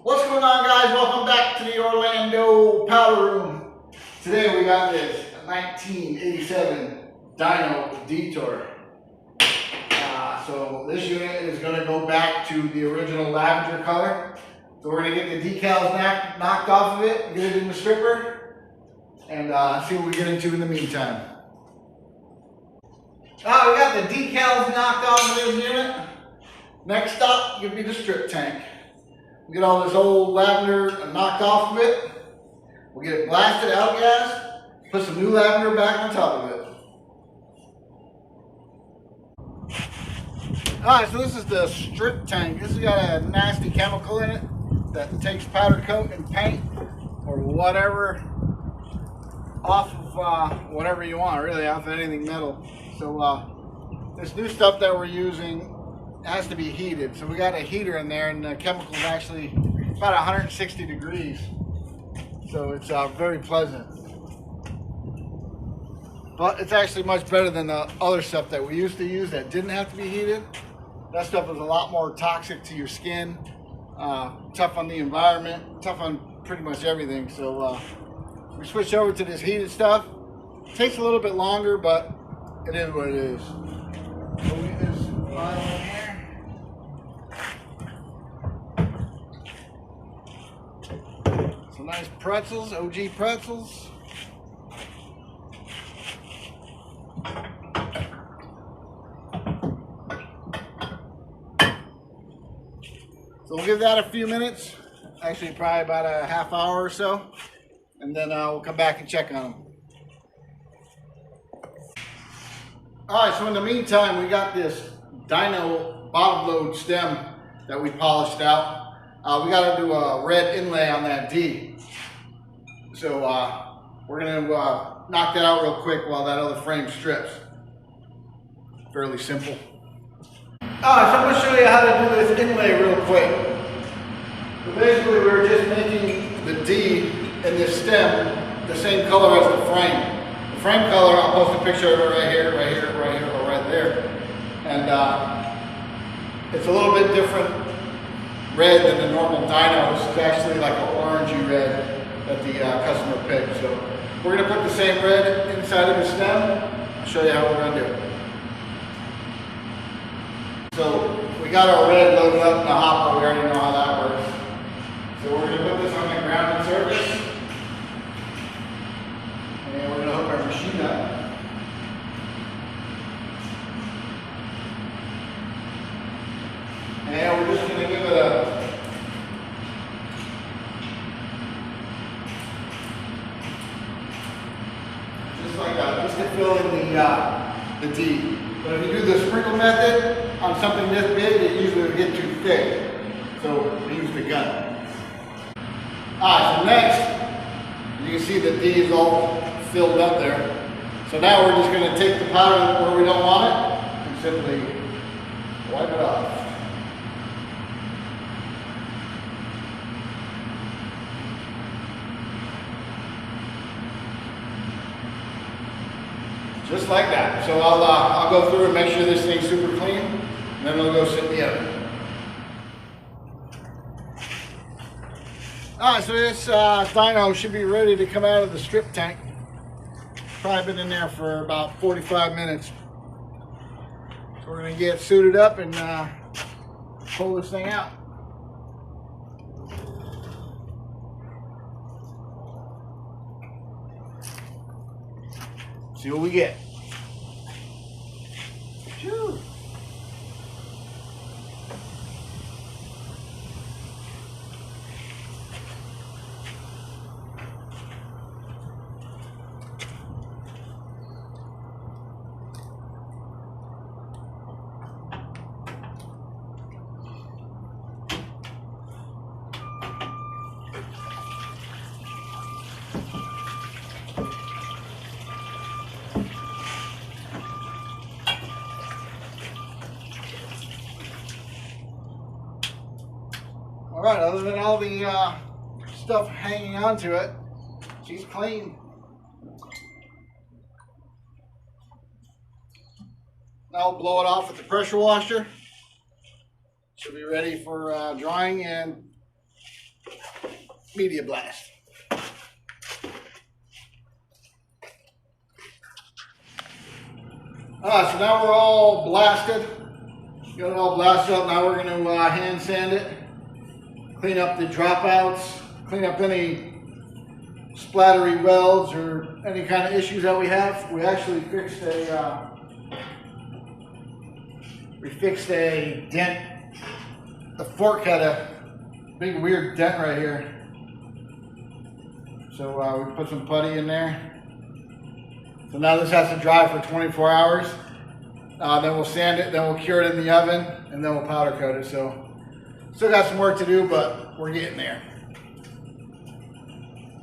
What's going on, guys? Welcome back to the Orlando powder room. Today we got this 1987 Dyno Detour. So this unit is going to go back to the original lavender color. So we're going to get the decals knocked off of it, get it in the stripper, and see what we get into in the meantime. We got the decals knocked off of this unit. Next stop will be the strip tank. We get all this old lavender knocked off of it. We'll get it blasted out gas, put some new lavender back on top of it. Alright, so this is the strip tank. This has got a nasty chemical in it that takes powder coat and paint or whatever off of whatever you want, really, off of anything metal. So this new stuff that we're using has to be heated. So we got a heater in there, and the chemical is actually about 160 degrees. So it's very pleasant. But it's actually much better than the other stuff that we used to use that didn't have to be heated. That stuff was a lot more toxic to your skin, tough on the environment, tough on pretty much everything. So we switched over to this heated stuff. It takes a little bit longer, but it is what it is. So we get this vinyl in here. Some nice pretzels, OG pretzels. So we'll give that a few minutes, actually probably about a half hour or so, and then we'll come back and check on them. Alright, so in the meantime, we got this Dyno bottom load stem that we polished out. We got to do a red inlay on that D. So we're going to knock that out real quick while that other frame strips. Fairly simple. Alright, so I'm going to show you how to do this inlay real quick. So basically we're just making the D in this stem the same color as the frame. The frame color, I'll post a picture of it right here, right here, right here, or right there. And it's a little bit different red than the normal Dyno. This is actually like an orangey red that the customer picked. So we're going to put the same red inside of the stem. I'll show you how we're going to do it. So we got our red loaded up in the hopper. We already know how that works. So we're going to put this on the grounded surface. And we're going to hook our machine up. And we're just going to give it a just like that, just to fill in the D. But if you do the sprinkle method on something this big, it usually will get too thick. So we use the gun. Alright, so next, you can see the D is all filled up there. So now we're just going to take the powder where we don't want it and simply wipe it off. Just like that. So I'll go through and make sure this thing's super clean, and then we'll go sit in the oven. Alright, so this Dyno should be ready to come out of the strip tank. Probably been in there for about 45 minutes. So we're going to get suited up and pull this thing out. See what we get. Phew. Alright, other than all the stuff hanging onto it, she's clean. Now we'll blow it off with the pressure washer. Should be ready for drying and media blast. Alright, so now we're all blasted. Got it all blasted up. Now we're going to hand sand it, clean up the dropouts, clean up any splattery welds or any kind of issues that we have. We actually fixed a dent. The fork had a big weird dent right here. So we put some putty in there. So now this has to dry for 24 hours. Then we'll sand it, then we'll cure it in the oven, and then we'll powder coat it. So still got some work to do, but we're getting there.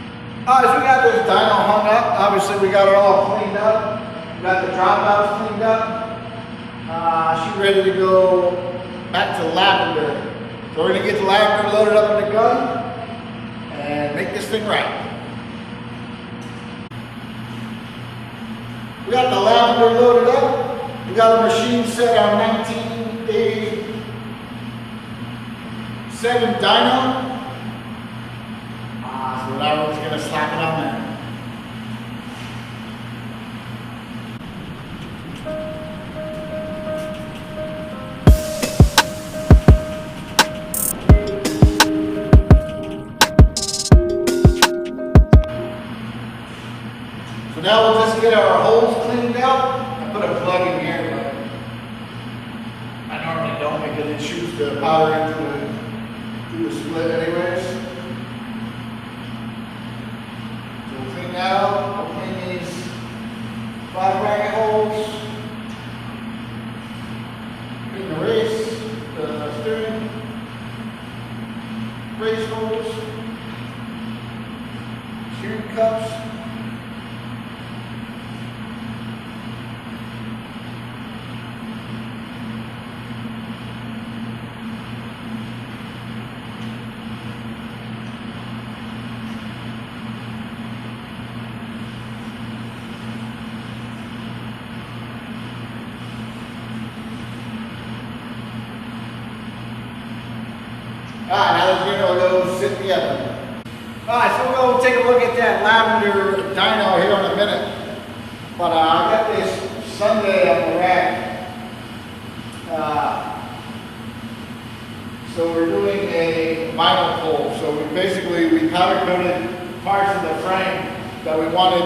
Alright, so we got this dyno hung up. Obviously we got it all cleaned up. We got the dropouts cleaned up. She's ready to go back to lavender. So we're going to get the lavender loaded up in the gun and make this thing right. We got the lavender loaded up. We got the machine set on 1987 dyno. So now we're just going to slap it on there. So now we'll just get our holes cleaned out. I put a plug in here, but I normally don't because it shoots the powder into the split anyways. So we'll clean that out. We'll clean these 5 bracket holes. Clean the race, the steering, race holes, steering cups. Alright, now the Dyno will go sit in the oven. Alright, so we'll go take a look at that lavender dyno here in a minute. But I got this Sunday on the rack. So we're doing a vinyl pull. So we powder coated parts of the frame that we wanted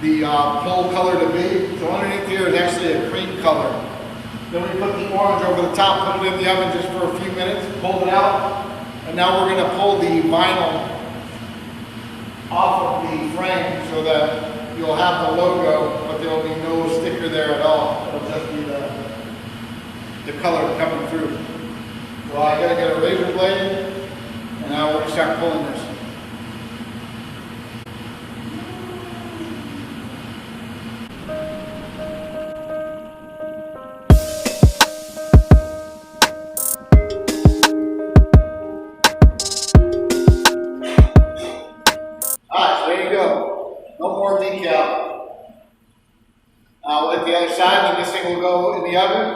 the pull color to be. So underneath here is actually a cream color. Then we put the orange over the top, put it in the oven just for a few minutes, pulled it out, and now we're going to pull the vinyl off of the frame so that you'll have the logo, but there will be no sticker there at all. It'll just be the color coming through. So I got to get a razor blade, and now we're going to start pulling this. No more decal. We'll hit the other side, and this thing will go in the oven.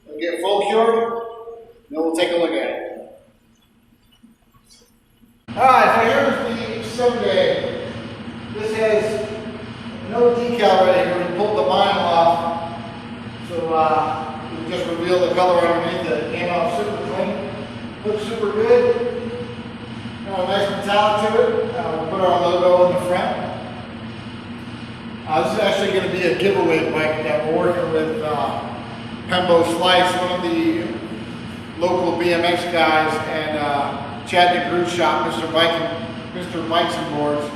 It'll get full cured, then we'll take a look at it. Alright, so here's the Sunday. This has no decal right here. We pulled the vinyl off. So we just revealed the color underneath it. It came out super clean. Looks super good. A nice metallic to it. We'll put our logo in the front. This is actually going to be a giveaway bike that we're working with Pembo Slice, one of the local BMX guys, and Chad DeGroo's shop, Mr. Bikes and Boards.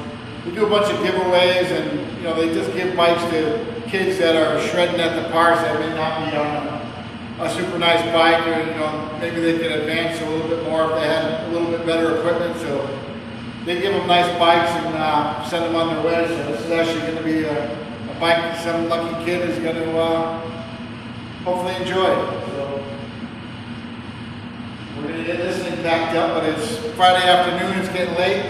We do a bunch of giveaways, and they just give bikes to kids that are shredding at the parks that may not be on a super nice bike, or maybe they could advance a little bit more if they had a little bit better equipment. So they give them nice bikes and send them on their way. So this is actually going to be a bike that some lucky kid is going to hopefully enjoy. So we're going to get this thing packed up, but it's Friday afternoon, it's getting late.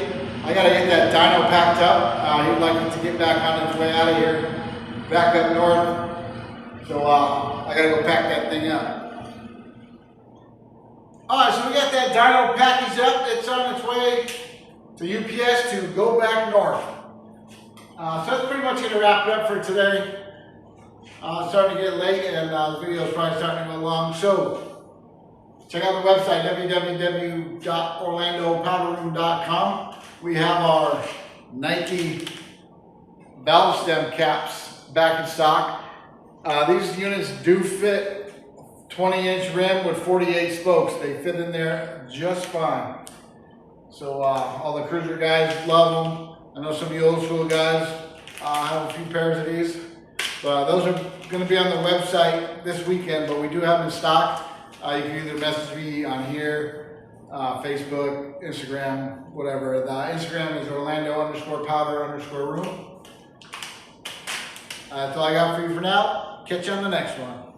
I got to get that dyno packed up. He'd like it to get back on its way out of here, back up north. So I got to go pack that thing up. Alright, so we got that dyno package up. It's on its way to UPS to go back north. So that's pretty much going to wrap it up for today. It's starting to get late and the video is probably starting to go long. So check out the website, www.orlandopowderroom.com. We have our Nike valve stem caps back in stock. These units do fit 20-inch rim with 48 spokes. They fit in there just fine. So all the cruiser guys love them. I know some of you old school guys have a few pairs of these. But those are going to be on the website this weekend, but we do have them in stock. You can either message me on here, Facebook, Instagram, whatever. The Instagram is Orlando_powder_room. That's all I got for you for now. Catch you on the next one.